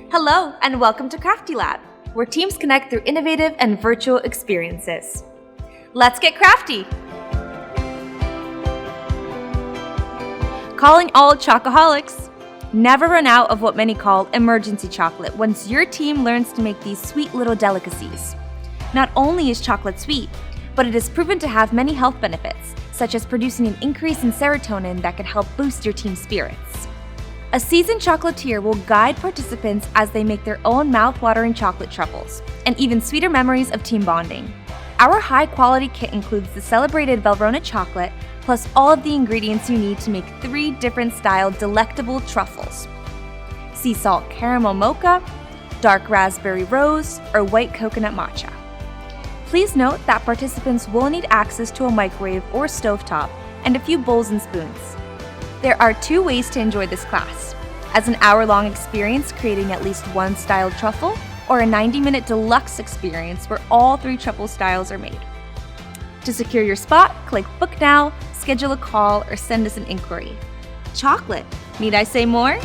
Hello, and welcome to KraftyLab, where teams connect through innovative and virtual experiences. Let's get crafty! Calling all chocoholics! Never run out of what many call emergency chocolate once your team learns to make these sweet little delicacies. Not only is chocolate sweet, but it is proven to have many health benefits, such as producing an increase in serotonin that can help boost your team's spirits. A seasoned chocolatier will guide participants as they make their own mouth-watering chocolate truffles, and even sweeter memories of team bonding. Our high-quality kit includes the celebrated Valrhona chocolate, plus all of the ingredients you need to make 3 different styled delectable truffles: sea salt caramel mocha, dark raspberry rose, or white coconut matcha. Please note that participants will need access to a microwave or stovetop and a few bowls and spoons. There are 2 ways to enjoy this class: as an hour-long experience creating at least one styled truffle, or a 90-minute deluxe experience where all 3 truffle styles are made. To secure your spot, click Book Now, schedule a call, or send us an inquiry. Chocolate, need I say more?